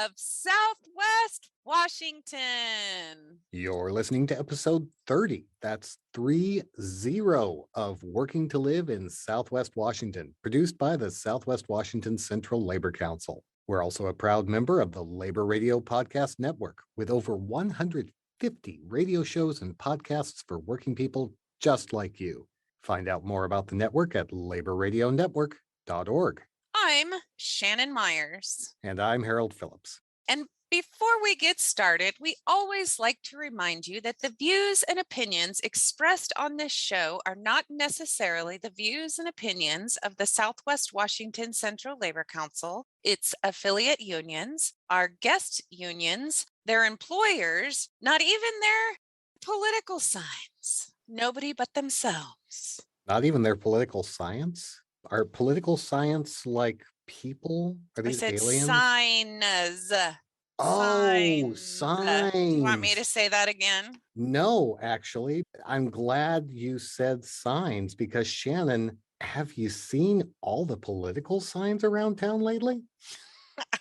of Southwest Washington. You're listening to episode 30. That's 30 of Working to Live in Southwest Washington, produced by the Southwest Washington Central Labor Council. We're also a proud member of the Labor Radio Podcast Network with over 150 radio shows and podcasts for working people just like you. Find out more about the network at laborradionetwork.org. I'm Shannon Myers. And I'm Harold Phillips. And before we get started, we always like to remind you that the views and opinions expressed on this show are not necessarily the views and opinions of the Southwest Washington Central Labor Council, its affiliate unions, our guest unions, their employers, not even their political signs. Nobody but themselves. Not even their political science? Are political science like people? Are I these said aliens? signs. Oh, Do you want me to signs. say that again? No, actually, I'm glad you said signs because Shannon, have you seen all the political signs around town lately?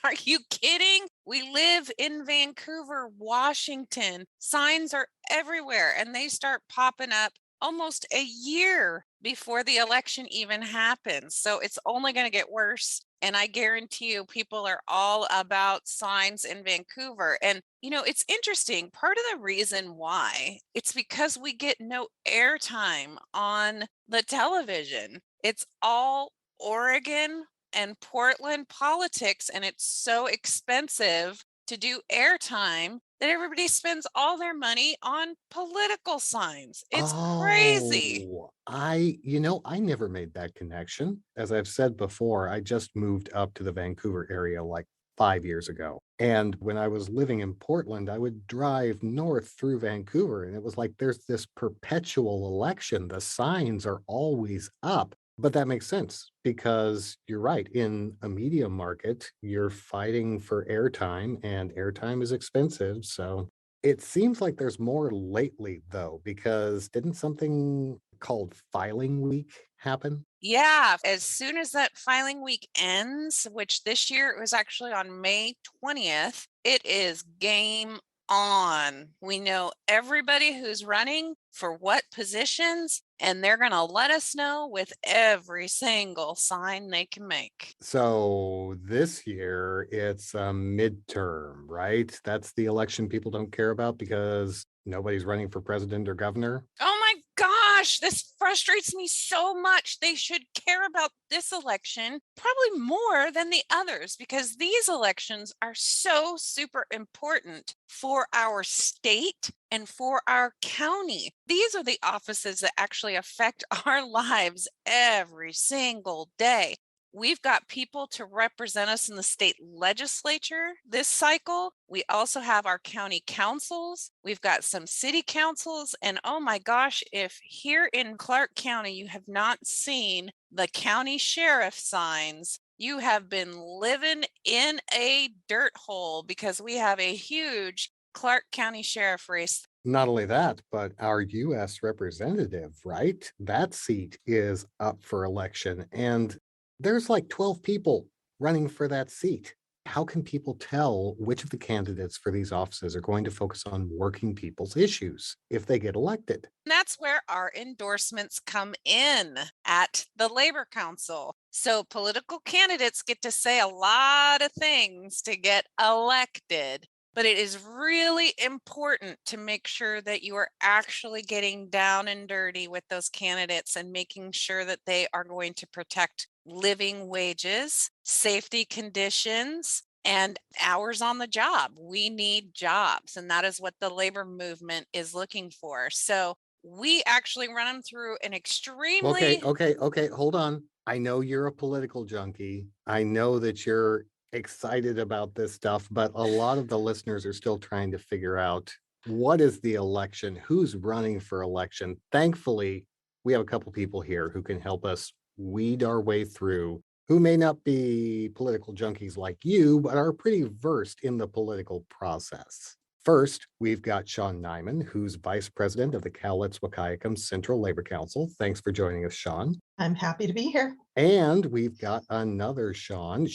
Are you kidding? We live in Vancouver, Washington. Signs are everywhere and they start popping up almost a year before the election even happens. So it's only going to get worse. And I guarantee you, people are all about signs in Vancouver. And, it's interesting. Part of the reason why it's because we get no airtime on the television. It's all Oregon and Portland politics, and it's so expensive to do airtime that everybody spends all their money on political signs. It's crazy. I never made that connection. As I've said before, I just moved up to the Vancouver area like 5 years ago. And when I was living in Portland, I would drive north through Vancouver, and it was like there's this perpetual election. The signs are always up. But that makes sense because you're right. In a media market, you're fighting for airtime, and airtime is expensive. So it seems like there's more lately, though, because didn't something called filing week happen? Yeah, as soon as that filing week ends, which this year it was actually on May 20th, it is game on. We know everybody who's running for what positions, and they're going to let us know with every single sign they can make. So this year it's a midterm, right? That's the election people don't care about because nobody's running for president or governor. Oh my gosh, this frustrates me so much. They should care about this election probably more than the others because these elections are so super important for our state and for our county. These are the offices that actually affect our lives every single day. We've got people to represent us in the state legislature this cycle. We also have our county councils. We've got some city councils. And oh my gosh, if here in Clark County you have not seen the county sheriff signs, you have been living in a dirt hole because we have a huge Clark County sheriff race. Not only that, but our US representative, right? That seat is up for election. And there's like 12 people running for that seat. How can people tell which of the candidates for these offices are going to focus on working people's issues if they get elected? And that's where our endorsements come in at the Labor Council. So political candidates get to say a lot of things to get elected. But it is really important to make sure that you are actually getting down and dirty with those candidates and making sure that they are going to protect living wages, safety conditions, and hours on the job. We need jobs, and that is what the labor movement is looking for. So we actually run them through an extremely Okay. Hold on. I know you're a political junkie. I know that you're excited about this stuff, but a lot of the listeners are still trying to figure out what is the election, who's running for election. Thankfully, we have a couple people here who can help us weed our way through, who may not be political junkies like you, but are pretty versed in the political process. First, we've got Shaun Nyman, who's Vice President of the Cowlitz Wahkiakum Central Labor Council. Thanks for joining us, Shaun. I'm happy to be here. And we've got another Shaun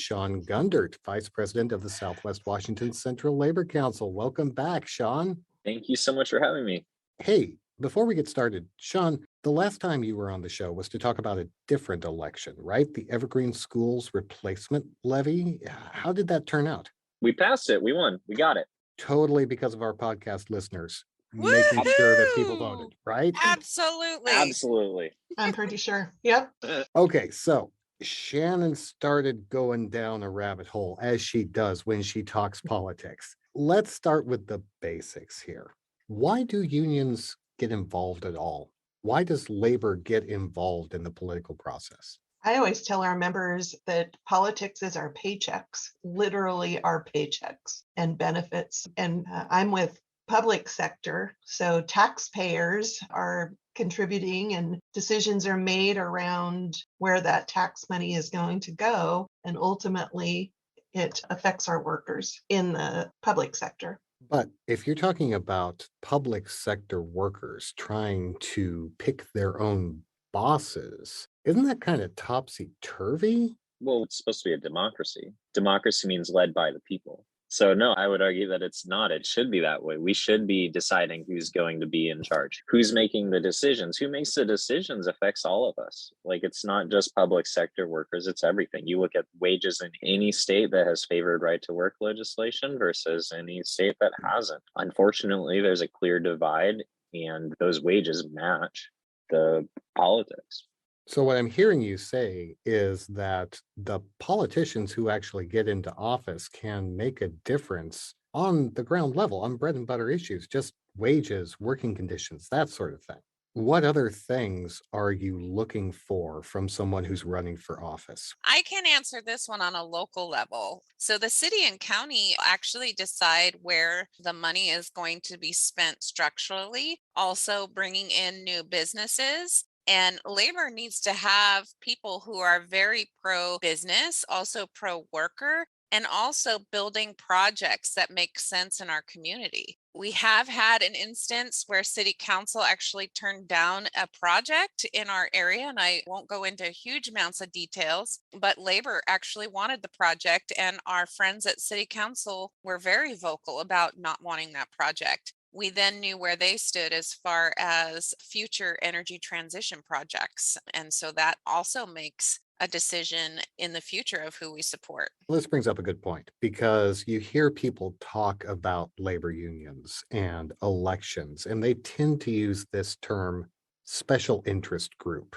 Gundert, Vice President of the Southwest Washington Central Labor Council. Welcome back, Shaun. Thank you so much for having me. Hey, before we get started, Shaun, the last time you were on the show was to talk about a different election, right? The Evergreen Schools Replacement Levy. How did that turn out? We passed it. We won. We got it. Totally because of our podcast listeners making sure that people voted, right? Absolutely. Absolutely. I'm pretty sure. Yep. Okay, so Shannon started going down a rabbit hole, as she does when she talks politics. Let's start with the basics here. Why do unions get involved at all? Why does labor get involved in the political process? I always tell our members that politics is our paychecks, literally our paychecks and benefits. And I'm with public sector, so taxpayers are contributing and decisions are made around where that tax money is going to go. And ultimately, it affects our workers in the public sector. But if you're talking about public sector workers trying to pick their own bosses, isn't that kind of topsy-turvy? Well, it's supposed to be a democracy. Democracy means led by the people. So no, I would argue that it's not. It should be that way. We should be deciding who's going to be in charge, who's making the decisions. Who makes the decisions affects all of us. Like, it's not just public sector workers, it's everything. You look at wages in any state that has favored right to work legislation versus any state that hasn't. Unfortunately, there's a clear divide, and those wages match the politics. So what I'm hearing you say is that the politicians who actually get into office can make a difference on the ground level, on bread and butter issues, just wages, working conditions, that sort of thing. What other things are you looking for from someone who's running for office? I can answer this one on a local level. So the city and county actually decide where the money is going to be spent structurally, also bringing in new businesses. And labor needs to have people who are very pro business, also pro worker, and also building projects that make sense in our community. We have had an instance where city council actually turned down a project in our area, and I won't go into huge amounts of details, but labor actually wanted the project, and our friends at city council were very vocal about not wanting that project. We then knew where they stood as far as future energy transition projects. And so that also makes a decision in the future of who we support. This brings up a good point because you hear people talk about labor unions and elections, and they tend to use this term special interest group,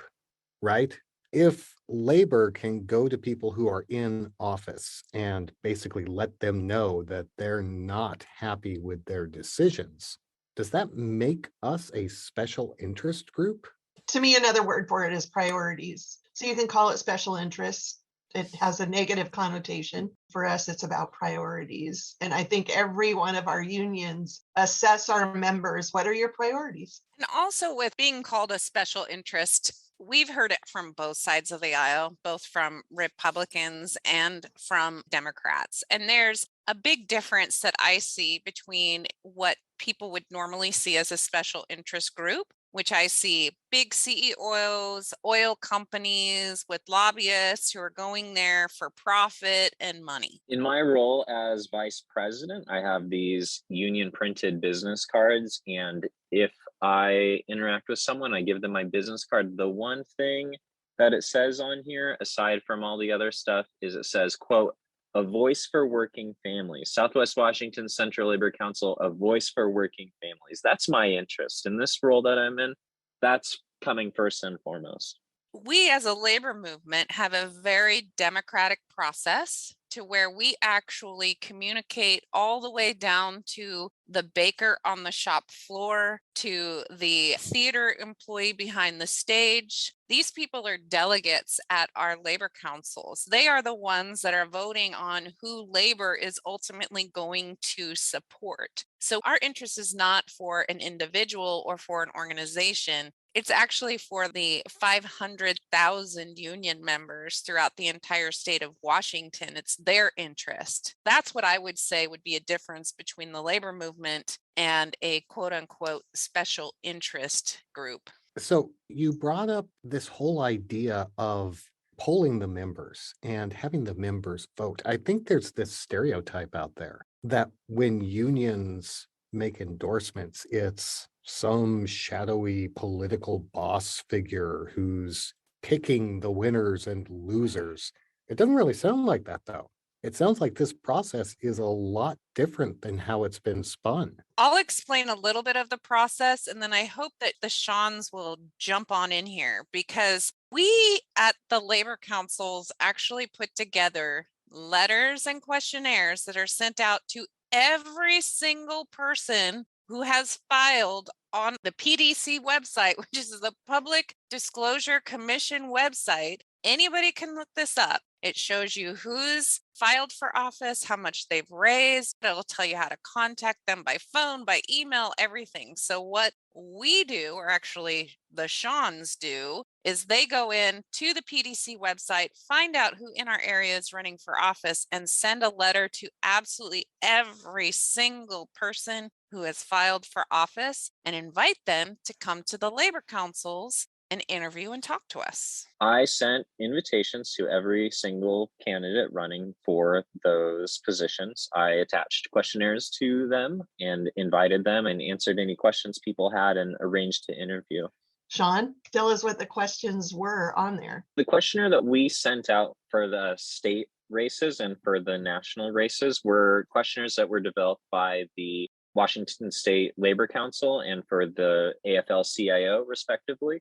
right? If labor can go to people who are in office and basically let them know that they're not happy with their decisions, does that make us a special interest group? To me, another word for it is priorities. So you can call it special interests. It has a negative connotation. For us, it's about priorities. And I think every one of our unions assess our members. What are your priorities? And also with being called a special interest, we've heard it from both sides of the aisle, both from Republicans and from Democrats. And there's a big difference that I see between what people would normally see as a special interest group, which I see big CEOs, oil companies with lobbyists who are going there for profit and money. In my role as vice president, I have these union printed business cards. And if I interact with someone, I give them my business card. The one thing that it says on here, aside from all the other stuff, is it says, quote, a voice for working families. Southwest Washington Central Labor Council, a voice for working families. That's my interest. In this role that I'm in, that's coming first and foremost. We as a labor movement have a very democratic process to where we actually communicate all the way down to the baker on the shop floor, to the theater employee behind the stage. These people are delegates at our labor councils. They are the ones that are voting on who labor is ultimately going to support. So our interest is not for an individual or for an organization. It's actually for the 500,000 union members throughout the entire state of Washington. It's their interest. That's what I would say would be a difference between the labor movement and a quote unquote special interest group. So you brought up this whole idea of polling the members and having the members vote. I think there's this stereotype out there that when unions make endorsements, it's some shadowy political boss figure who's picking the winners and losers. It doesn't really sound like that, though. It sounds like this process is a lot different than how it's been spun. I'll explain a little bit of the process, and then I hope that the Shawns will jump on in here, because we at the labor councils actually put together letters and questionnaires that are sent out to every single person who has filed on the PDC website, which is the Public Disclosure Commission website. Anybody can look this up. It shows you who's filed for office, how much they've raised. It'll tell you how to contact them by phone, by email, everything. So what we do, or actually the Shawns do, is they go in to the PDC website, find out who in our area is running for office, and send a letter to absolutely every single person who has filed for office and invite them to come to the labor councils and interview and talk to us. I sent invitations to every single candidate running for those positions. I attached questionnaires to them and invited them and answered any questions people had and arranged to interview. Shawn, tell us what the questions were on there. The questionnaire that we sent out for the state races and for the national races were questionnaires that were developed by the Washington State Labor Council and for the AFL-CIO, respectively.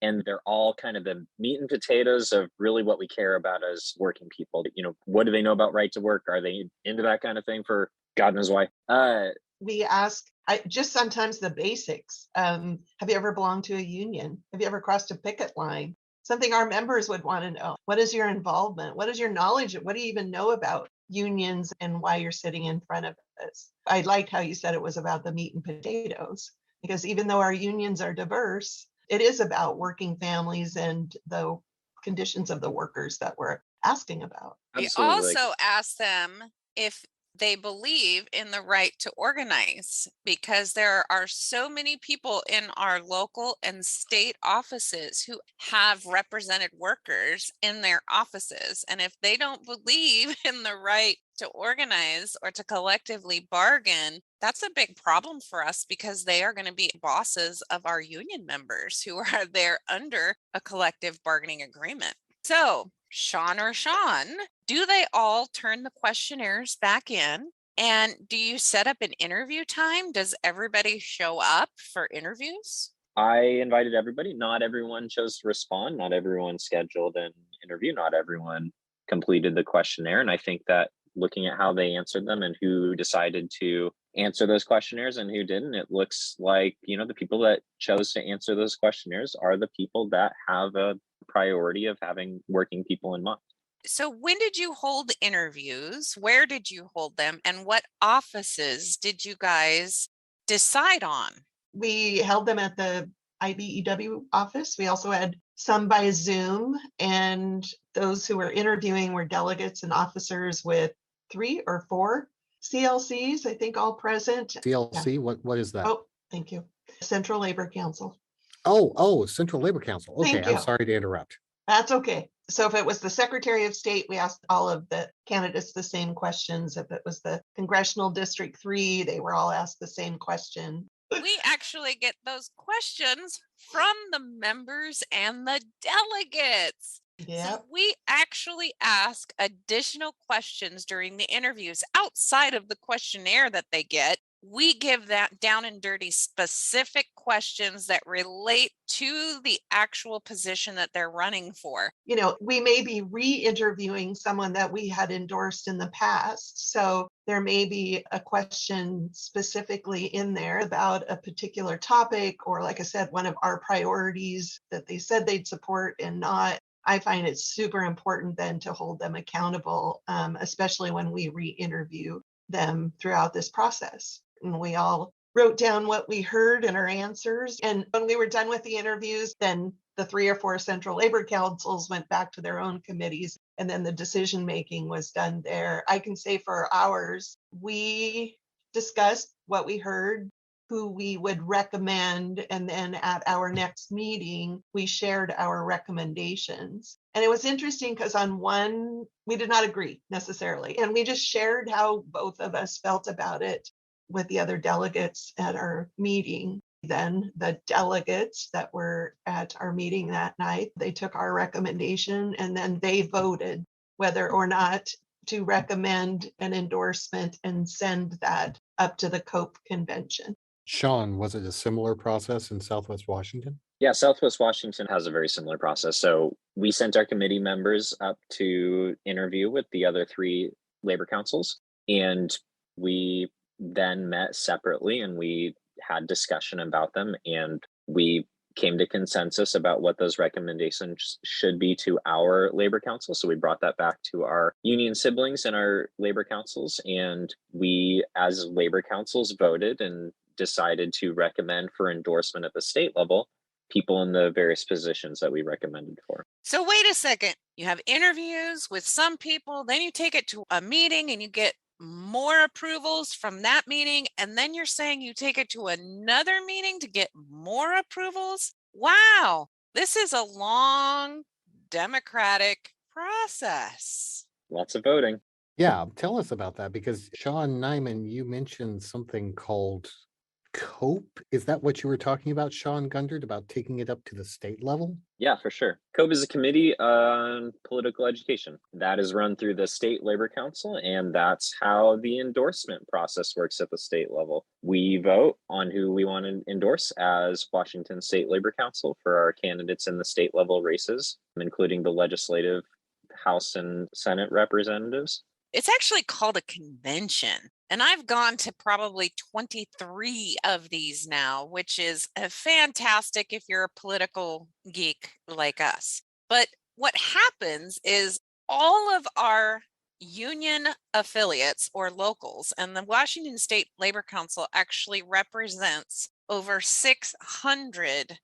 And they're all kind of the meat and potatoes of really what we care about as working people. You know, what do they know about right to work? Are they into that kind of thing for God knows why? We ask just sometimes the basics. Have you ever belonged to a union? Have you ever crossed a picket line? Something our members would want to know. What is your involvement? What is your knowledge? What do you even know about unions and why you're sitting in front of us? I liked how you said it was about the meat and potatoes, because even though our unions are diverse, it is about working families and the conditions of the workers that we're asking about. We Absolutely. also ask them if they believe in the right to organize, because there are so many people in our local and state offices who have represented workers in their offices. And if they don't believe in the right to organize or to collectively bargain, that's a big problem for us, because they are going to be bosses of our union members who are there under a collective bargaining agreement. So, Shawn or Shawn, do they all turn the questionnaires back in? And do you set up an interview time? Does everybody show up for interviews? I invited everybody. Not everyone chose to respond. Not everyone scheduled an interview. Not everyone completed the questionnaire. And I think that looking at how they answered them and who decided to answer those questionnaires and who didn't, it looks like, you know, the people that chose to answer those questionnaires are the people that have a priority of having working people in mind. So when did you hold interviews? Where did you hold them? And what offices did you guys decide on? We held them at the IBEW office. We also had some by Zoom, and those who were interviewing were delegates and officers with 3 or 4 CLCs, I think, all present. CLC, what is that? Oh, thank you. Central Labor Council. Oh, Central Labor Council. Okay, Thank you. I'm sorry to interrupt. That's okay. So if it was the Secretary of State, we asked all of the candidates the same questions. If it was the Congressional District 3, they were all asked the same question. We actually get those questions from the members and the delegates. Yeah. So we actually ask additional questions during the interviews outside of the questionnaire that they get. We give that down and dirty specific questions that relate to the actual position that they're running for. You know, we may be re-interviewing someone that we had endorsed in the past. So there may be a question specifically in there about a particular topic, or like I said, one of our priorities that they said they'd support and not. I find it super important then to hold them accountable, especially when we re-interview them throughout this process. And we all wrote down what we heard and our answers. And when we were done with the interviews, then the 3 or 4 central labor councils went back to their own committees, and then the decision making was done there. I can say for ours, we discussed what we heard, who we would recommend, and then at our next meeting, we shared our recommendations. And it was interesting because on one, we did not agree necessarily, and we just shared how both of us felt about it with the other delegates at our meeting. Then the delegates that were at our meeting that night, they took our recommendation and then they voted whether or not to recommend an endorsement and send that up to the COPE convention. Shawn, was it a similar process in Southwest Washington? Yeah, Southwest Washington has a very similar process. So we sent our committee members up to interview with the other 3 labor councils, and we then met separately and we had discussion about them, and we came to consensus about what those recommendations should be to our labor council. So we brought that back to our union siblings and our labor councils, and we as labor councils voted and decided to recommend for endorsement at the state level people in the various positions that we recommended for. So wait a second. You have interviews with some people, then you take it to a meeting and you get more approvals from that meeting. And then you're saying you take it to another meeting to get more approvals? Wow. This is a long democratic process. Lots of voting. Yeah, tell us about that because Shaun Nyman, you mentioned something called COPE. Is that what you were talking about, Shaun Gundert, about taking it up to the state level? Yeah, for sure. COPE is a committee on political education that is run through the state labor council, and that's how the endorsement process works at the state level. We vote on who we want to endorse as Washington State Labor Council for our candidates in the state level races, including the legislative, House and Senate representatives. It's actually called a convention. And I've gone to probably 23 of these now, which is fantastic if you're a political geek like us. But what happens is all of our union affiliates or locals, and the Washington State Labor Council actually represents over 600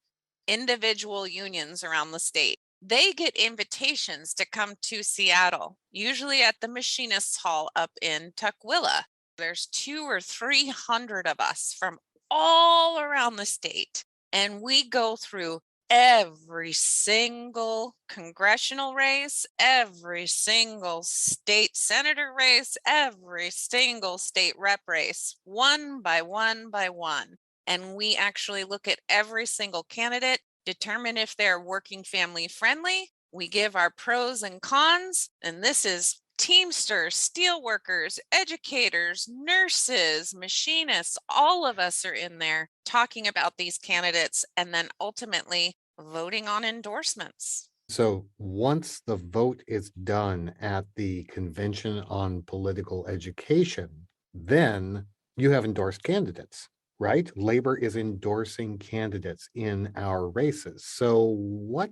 individual unions around the state. They get invitations to come to Seattle, usually at the Machinists Hall up in Tukwila. There's 200 or 300 of us from all around the state, and we go through every single congressional race, every single state senator race, every single state rep race, one by one by one. And we actually look at every single candidate, determine if they're working family friendly. We give our pros and cons, and this is Teamsters, steelworkers, educators, nurses, machinists, all of us are in there talking about these candidates and then ultimately voting on endorsements. So once the vote is done at the Convention on Political Education, then you have endorsed candidates, right? Labor is endorsing candidates in our races. So what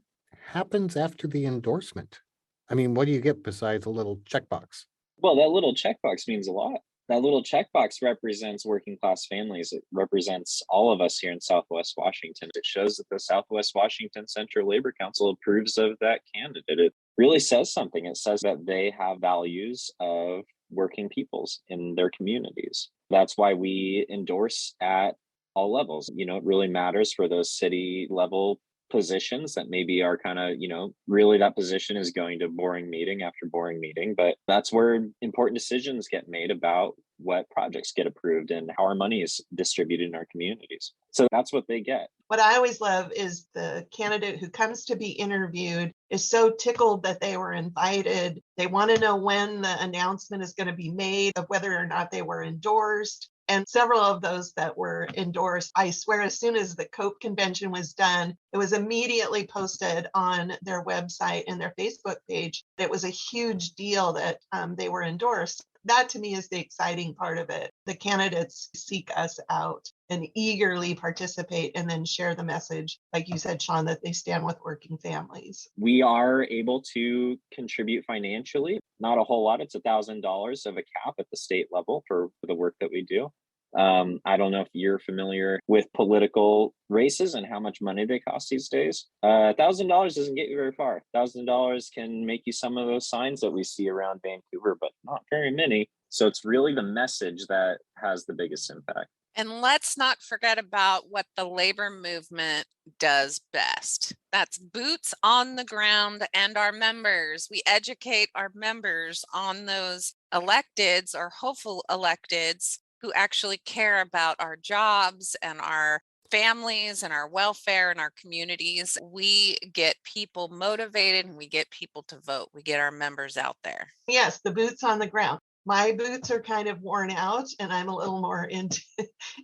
happens after the endorsement? I mean, what do you get besides a little checkbox? Well, that little checkbox means a lot. That little checkbox represents working class families. It represents all of us here in Southwest Washington. It shows that the Southwest Washington Central Labor Council approves of that candidate. It really says something. It says that they have values of working peoples in their communities. That's why we endorse at all levels. You know, it really matters for those city level positions that maybe are kind of, really that position is going to boring meeting after boring meeting, but that's where important decisions get made about what projects get approved and how our money is distributed in our communities. So that's what they get. What I always love is the candidate who comes to be interviewed is so tickled that they were invited. They want to know when the announcement is going to be made of whether or not they were endorsed. And several of those that were endorsed, I swear, as soon as the COPE convention was done, it was immediately posted on their website and their Facebook page. It was a huge deal that they were endorsed. That to me is the exciting part of it. The candidates seek us out and eagerly participate and then share the message, like you said, Shawn, that they stand with working families. We are able to contribute financially, not a whole lot. It's $1,000 of a cap at the state level for the work that we do. I don't know if you're familiar with political races and how much money they cost these days. $1,000 doesn't get you very far. $1,000 can make you some of those signs that we see around Vancouver, but not very many. So it's really the message that has the biggest impact. And let's not forget about what the labor movement does best. That's boots on the ground and our members. We educate our members on those electeds or hopeful electeds who actually care about our jobs and our families and our welfare and our communities. We get people motivated and we get people to vote. We get our members out there. Yes, the boots on the ground. My boots are kind of worn out and I'm a little more into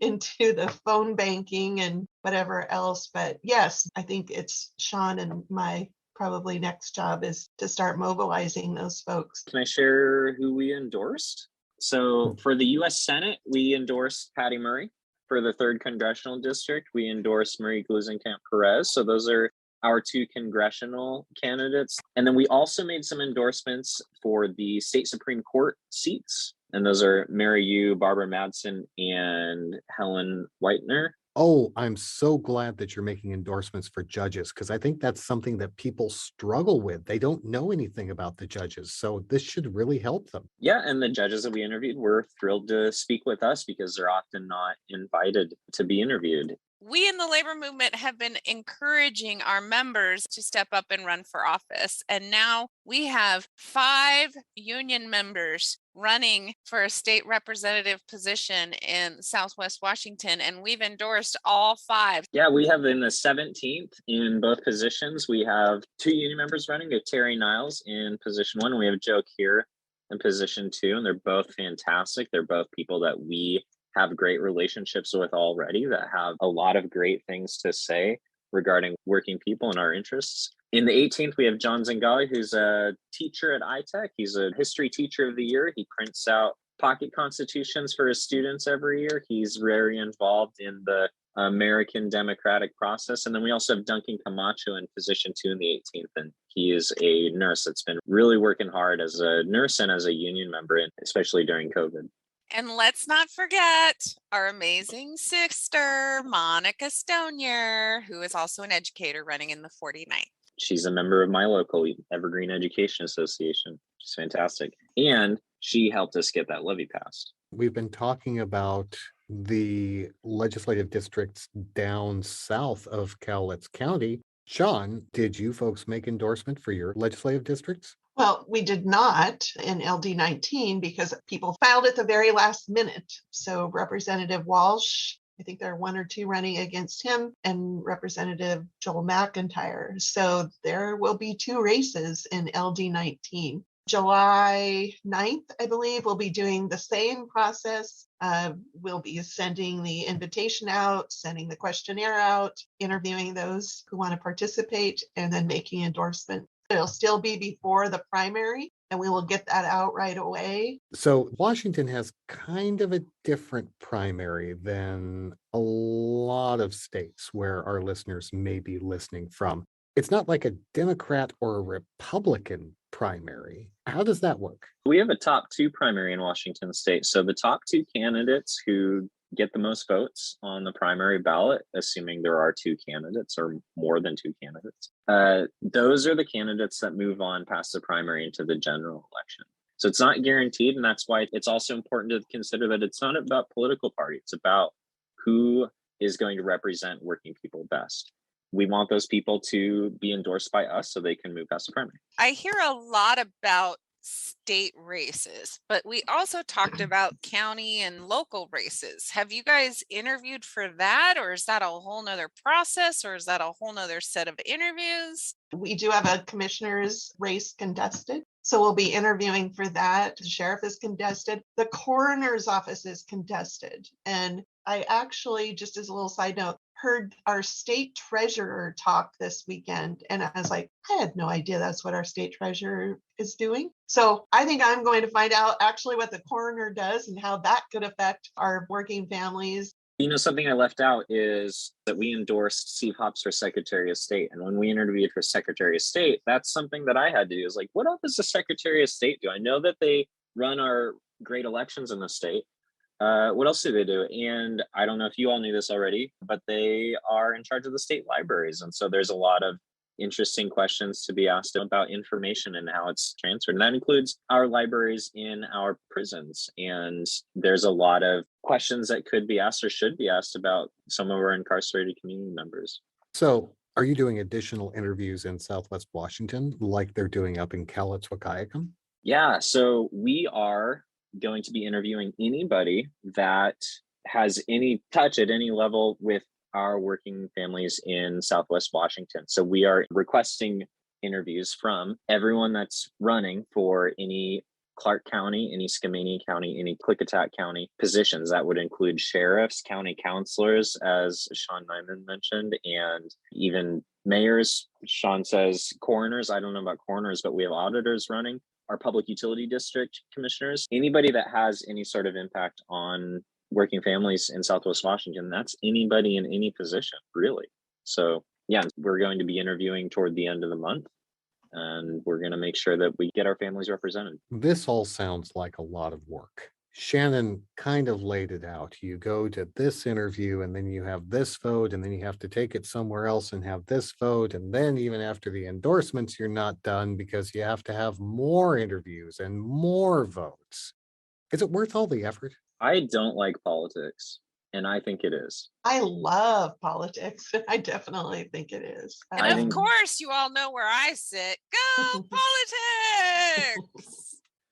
the phone banking and whatever else. But yes, I think it's Shaun, and my probably next job is to start mobilizing those folks. Can I share who we endorsed? So for the US Senate, we endorsed Patty Murray. For the 3rd Congressional District, we endorsed Marie Gluesenkamp Perez. So those are our 2 congressional candidates. And then we also made some endorsements for the state Supreme Court seats. And those are Mary Yu, Barbara Madsen, and Helen Whitener. Oh, I'm so glad that you're making endorsements for judges, because I think that's something that people struggle with. They don't know anything about the judges. So this should really help them. Yeah, and the judges that we interviewed were thrilled to speak with us because they're often not invited to be interviewed. We in the labor movement have been encouraging our members to step up and run for office. And now we have 5 union members running for a state representative position in Southwest Washington. And we've endorsed all 5. Yeah, we have in the 17th in both positions. We have 2 union members running. We have Terry Niles in position 1. And we have Joe Kier in position 2. And they're both fantastic. They're both people that we have great relationships with already, that have a lot of great things to say regarding working people and our interests. In the 18th, we have John Zingali, who's a teacher at iTech. He's a history teacher of the year. He prints out pocket constitutions for his students every year. He's very involved in the American democratic process. And then we also have Duncan Camacho in position 2 in the 18th. And he is a nurse that's been really working hard as a nurse and as a union member, especially during COVID. And let's not forget our amazing sister, Monica Stonier, who is also an educator running in the 49th. She's a member of my local Evergreen Education Association. She's fantastic. And she helped us get that levy passed. We've been talking about the legislative districts down south of Cowlitz County. Shaun, did you folks make endorsement for your legislative districts? Well, we did not in LD 19 because people filed at the very last minute. So Representative Walsh, I think there are 1 or 2 running against him, and Representative Joel McIntyre. So there will be 2 races in LD 19. July 9th, I believe, we'll be doing the same process. We'll be sending the invitation out, sending the questionnaire out, interviewing those who want to participate, and then making endorsement. It'll still be before the primary, and we will get that out right away. So Washington has kind of a different primary than a lot of states where our listeners may be listening from. It's not like a Democrat or a Republican primary. How does that work? We have a top 2 primary in Washington state. So the top 2 candidates who get the most votes on the primary ballot, assuming there are 2 candidates or more than 2 candidates, those are the candidates that move on past the primary into the general election. So it's not guaranteed. And that's why it's also important to consider that it's not about political party. It's about who is going to represent working people best. We want those people to be endorsed by us so they can move past the primary. I hear a lot about state races, but we also talked about county and local races. Have you guys interviewed for that, or is that a whole nother process, or is that a whole nother set of interviews? We do have a commissioner's race contested. So we'll be interviewing for that. The sheriff is contested. The coroner's office is contested. And I actually, just as a little side note, heard our state treasurer talk this weekend. And I was like, I had no idea that's what our state treasurer is doing. So I think I'm going to find out actually what the coroner does and how that could affect our working families. You know, something I left out is that we endorsed Steve Hobbs for Secretary of State. And when we interviewed for Secretary of State, that's something that I had to do. Is like, what else does the Secretary of State do? I know that they run our great elections in the state, What else do they do? And I don't know if you all knew this already, but they are in charge of the state libraries. And so there's a lot of interesting questions to be asked about information and how it's transferred. And that includes our libraries in our prisons. And there's a lot of questions that could be asked or should be asked about some of our incarcerated community members. So are you doing additional interviews in Southwest Washington like they're doing up in Cowlitz, Wahkiakum? Yeah, so we are going to be interviewing anybody that has any touch at any level with our working families in Southwest Washington. So we are requesting interviews from everyone that's running for any Clark County, any Skamania County, any Klickitat County positions. That would include sheriffs, county counselors, as Shaun Nyman mentioned, and even mayors. Shaun says coroners. I don't know about coroners, but we have auditors running. Our public utility district commissioners, anybody that has any sort of impact on working families in Southwest Washington, that's anybody in any position, really. So yeah, we're going to be interviewing toward the end of the month, and we're going to make sure that we get our families represented. This all sounds like a lot of work. Shannon kind of laid it out. You go to this interview and then you have this vote, and then you have to take it somewhere else and have this vote. And then even after the endorsements, you're not done because you have to have more interviews and more votes. Is it worth all the effort? I don't like politics, and I think it is. I love politics. I definitely think it is. And of course, you all know where I sit. Go politics!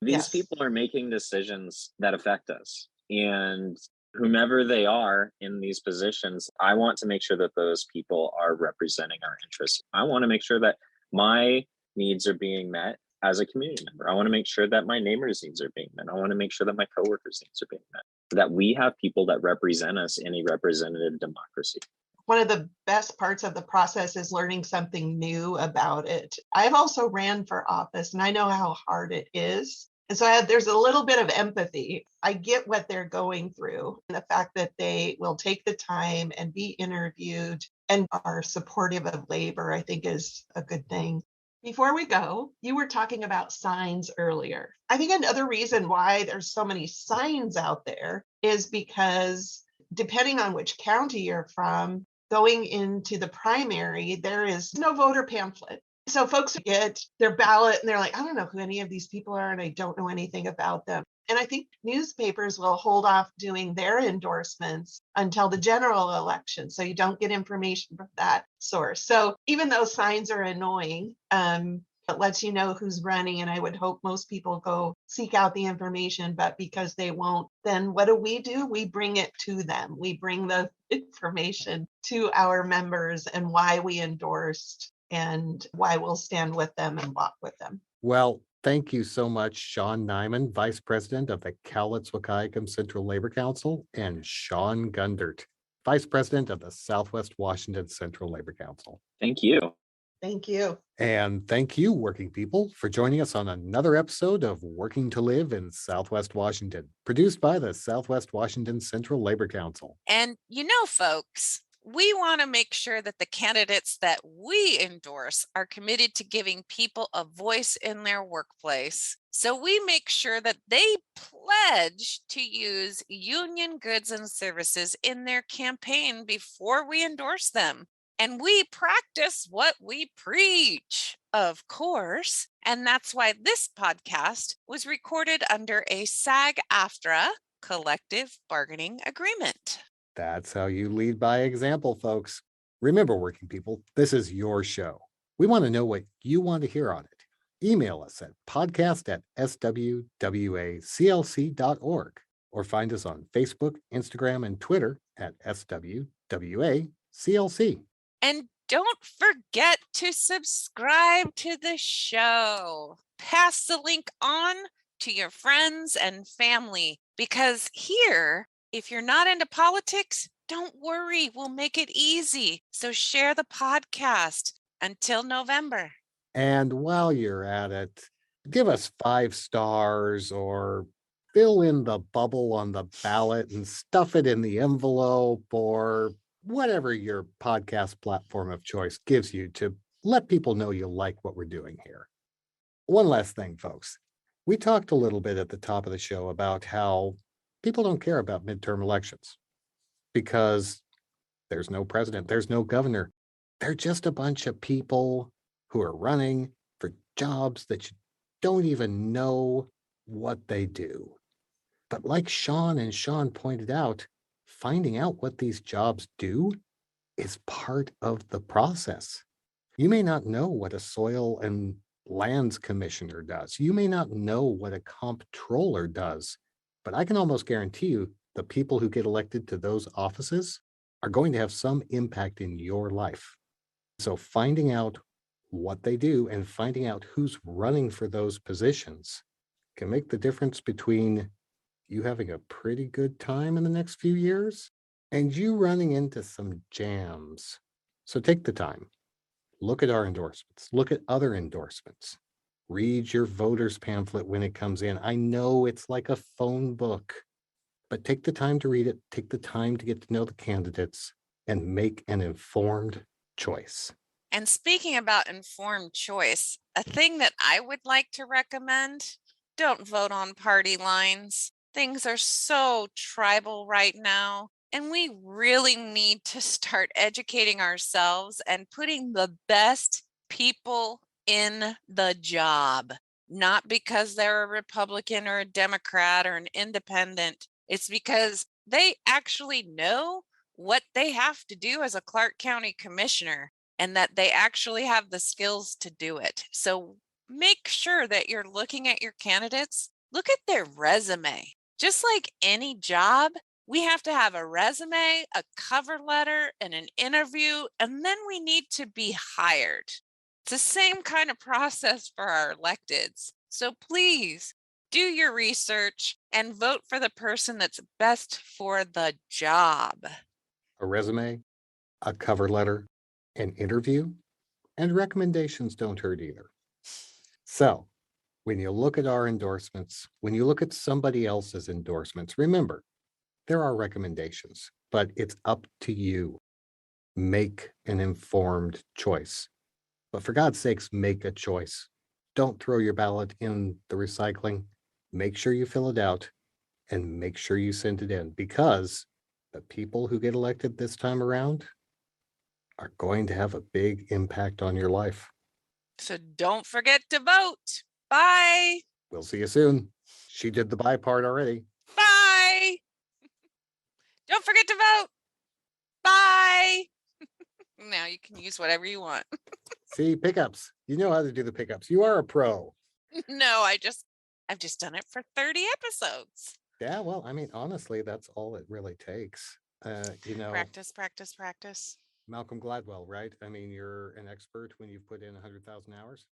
These people are making decisions that affect us. And whomever they are in these positions, I want to make sure that those people are representing our interests. I want to make sure that my needs are being met as a community member. I want to make sure that my neighbors' needs are being met. I want to make sure that my coworkers' needs are being met. That we have people that represent us in a representative democracy. One of the best parts of the process is learning something new about it. I've also ran for office, and I know how hard it is. And so there's a little bit of empathy. I get what they're going through, and the fact that they will take the time and be interviewed and are supportive of labor, I think is a good thing. Before we go, you were talking about signs earlier. I think another reason why there's so many signs out there is because depending on which county you're from, going into the primary, there is no voter pamphlet. So folks get their ballot and they're like, I don't know who any of these people are, and I don't know anything about them. And I think newspapers will hold off doing their endorsements until the general election, so you don't get information from that source. So even though signs are annoying, it lets you know who's running, and I would hope most people go seek out the information, but because they won't, then what do? We bring it to them. We bring the information to our members and why we endorsed and why we'll stand with them and walk with them. Well, thank you so much, Shaun Nyman, Vice President of the Cowlitz Wahkiakum Central Labor Council, and Shaun Gundert, Vice President of the Southwest Washington Central Labor Council. Thank you. Thank you. And thank you, working people, for joining us on another episode of Working to Live in Southwest Washington, produced by the Southwest Washington Central Labor Council. And you know, folks, we want to make sure that the candidates that we endorse are committed to giving people a voice in their workplace. So we make sure that they pledge to use union goods and services in their campaign before we endorse them. And we practice what we preach, of course. And that's why this podcast was recorded under a SAG-AFTRA collective bargaining agreement. That's how you lead by example, folks. Remember, working people, this is your show. We want to know what you want to hear on it. Email us at podcast@swwaclc.org or find us on Facebook, Instagram, and Twitter at SWWACLC. And don't forget to subscribe to the show. Pass the link on to your friends and family, because here, if you're not into politics, don't worry, we'll make it easy. So share the podcast until November. And while you're at it, give us 5 stars or fill in the bubble on the ballot and stuff it in the envelope, or whatever your podcast platform of choice gives you to let people know you like what we're doing here. One last thing, folks. We talked a little bit at the top of the show about how People don't care about midterm elections because there's no president, there's no governor. They're just a bunch of people who are running for jobs that you don't even know what they do. But like Shaun and Shawn pointed out, finding out what these jobs do is part of the process. You may not know what a soil and lands commissioner does. You may not know what a comptroller does, but I can almost guarantee you the people who get elected to those offices are going to have some impact in your life. So finding out what they do and finding out who's running for those positions can make the difference between you having a pretty good time in the next few years and you running into some jams. So take the time, look at our endorsements, look at other endorsements, read your voter's pamphlet when it comes in. I know it's like a phone book, but take the time to read it, take the time to get to know the candidates and make an informed choice. And speaking about informed choice, a thing that I would like to recommend, don't vote on party lines. Things are so tribal right now, and we really need to start educating ourselves and putting the best people in the job, not because they're a Republican or a Democrat or an independent. It's because they actually know what they have to do as a Clark County commissioner and that they actually have the skills to do it. So make sure that you're looking at your candidates, look at their resume. Just like any job, we have to have a resume, a cover letter, and an interview, and then we need to be hired. It's the same kind of process for our electeds. So please do your research and vote for the person that's best for the job. A resume, a cover letter, an interview, and recommendations don't hurt either. So when you look at our endorsements, when you look at somebody else's endorsements, remember, there are recommendations, but it's up to you. Make an informed choice. But for God's sakes, make a choice. Don't throw your ballot in the recycling. Make sure you fill it out and make sure you send it in because the people who get elected this time around are going to have a big impact on your life. So don't forget to vote. Bye. We'll see you soon. She did the bye part already. Bye. Don't forget to vote. Bye. Now you can use whatever you want. See, pickups. You know how to do the pickups. You are a pro. No, I've just done it for 30 episodes. Yeah, well, I mean, honestly, that's all it really takes. Practice, practice, practice. Malcolm Gladwell, right? I mean, you're an expert when you've put in 100,000 hours.